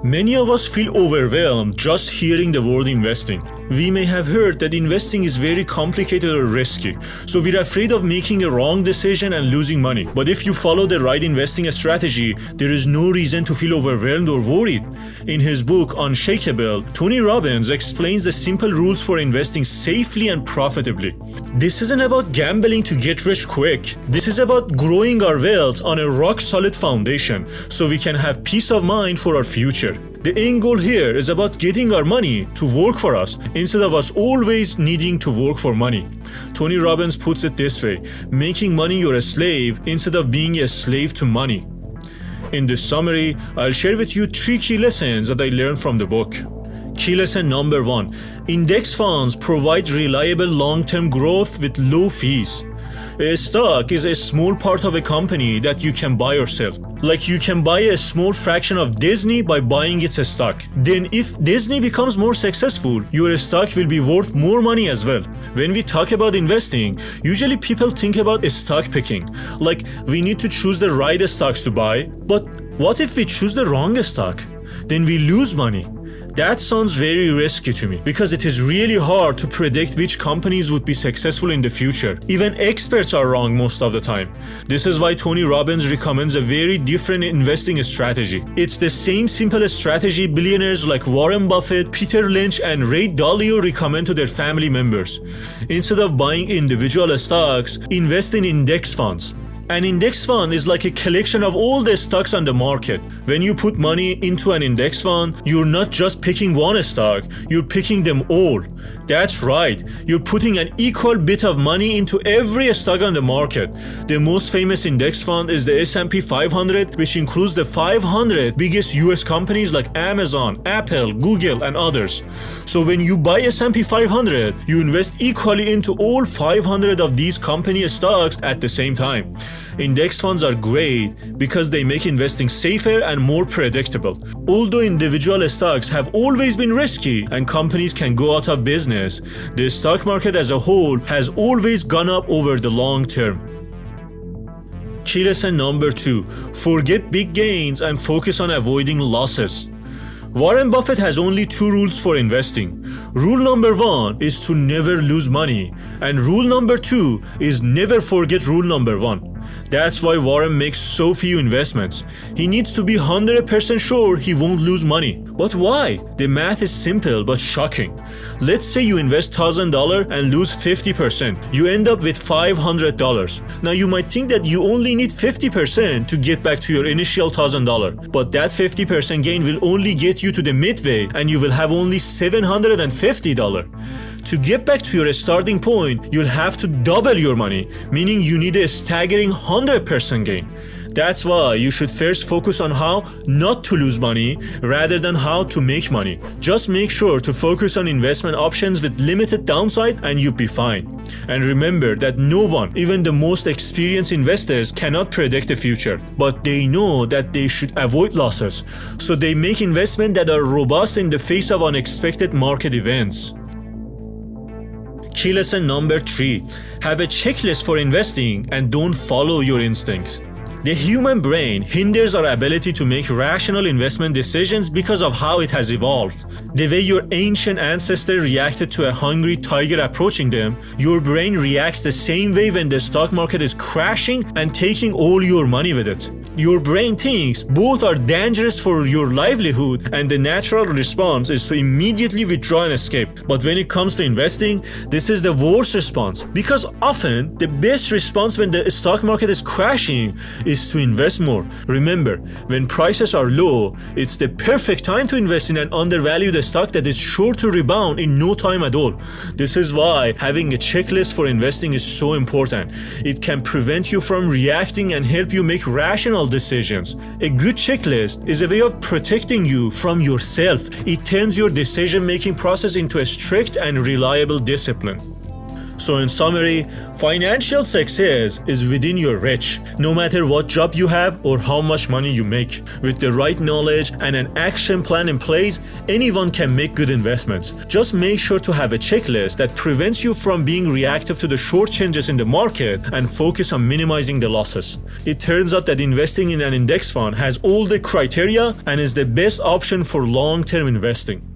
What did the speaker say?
Many of us feel overwhelmed just hearing the word investing. We may have heard that investing is very complicated or risky, so we're afraid of making a wrong decision and losing money. But if you follow the right investing strategy, there is no reason to feel overwhelmed or worried. In his book UNSHAKEABLE, Tony Robbins explains the simple rules for investing safely and profitably. This isn't about gambling to get rich quick. This is about growing our wealth on a rock-solid foundation so we can have peace of mind for our future. The end goal here is about getting our money to work for us instead of us always needing to work for money. Tony Robbins puts it this way: making money your slave instead of being a slave to money. In this summary, I'll share with you 3 key lessons that I learned from the book. Key lesson number 1. Index funds provide reliable long-term growth with low fees. A stock is a small part of a company that you can buy or sell. Like you can buy a small fraction of Disney by buying its stock. Then if Disney becomes more successful, your stock will be worth more money as well. When we talk about investing, usually people think about stock picking. Like we need to choose the right stocks to buy. But what if we choose the wrong stock? Then we lose money. That sounds very risky to me because it is really hard to predict which companies would be successful in the future. Even experts are wrong most of the time. This is why Tony Robbins recommends a very different investing strategy. It's the same simple strategy billionaires like Warren Buffett, Peter Lynch, and Ray Dalio recommend to their family members. Instead of buying individual stocks, invest in index funds. An index fund is like a collection of all the stocks on the market. When you put money into an index fund, you're not just picking one stock, you're picking them all. That's right, you're putting an equal bit of money into every stock on the market. The most famous index fund is the S&P 500, which includes the 500 biggest US companies like Amazon, Apple, Google, and others. So when you buy S&P 500, you invest equally into all 500 of these company stocks at the same time. Index funds are great because they make investing safer and more predictable. Although individual stocks have always been risky and companies can go out of business, the stock market as a whole has always gone up over the long term. Key lesson number 2. Forget big gains and focus on avoiding losses. Warren Buffett has only 2 rules for investing. Rule number 1 is to never lose money, and rule number 2 is never forget rule number 1. That's why Warren makes so few investments. He needs to be 100% sure he won't lose money. But why? The math is simple but shocking. Let's say you invest $1,000 and lose 50%. You end up with $500. Now you might think that you only need 50% to get back to your initial $1,000. But that 50% gain will only get you to the midway and you will have only $750. To get back to your starting point, you'll have to double your money, meaning you need a staggering 100% gain. That's why you should first focus on how not to lose money rather than how to make money. Just make sure to focus on investment options with limited downside and you'll be fine. And remember that no one, even the most experienced investors, cannot predict the future. But they know that they should avoid losses. So they make investments that are robust in the face of unexpected market events. Key lesson number 3. Have a checklist for investing and don't follow your instincts. The human brain hinders our ability to make rational investment decisions because of how it has evolved. The way your ancient ancestors reacted to a hungry tiger approaching them, your brain reacts the same way when the stock market is crashing and taking all your money with it. Your brain thinks both are dangerous for your livelihood, and the natural response is to immediately withdraw and escape. But when it comes to investing, this is the worst response, because often the best response when the stock market is crashing is to invest more. Remember, when prices are low, it's the perfect time to invest in an undervalued stock that is sure to rebound in no time at all. This is why having a checklist for investing is so important. It can prevent you from reacting and help you make rational decisions. A good checklist is a way of protecting you from yourself. It turns your decision-making process into a strict and reliable discipline. So in summary, financial success is within your reach. No matter what job you have or how much money you make, with the right knowledge and an action plan in place, anyone can make good investments. Just make sure to have a checklist that prevents you from being reactive to the short changes in the market and focus on minimizing the losses. It turns out that investing in an index fund has all the criteria and is the best option for long-term investing.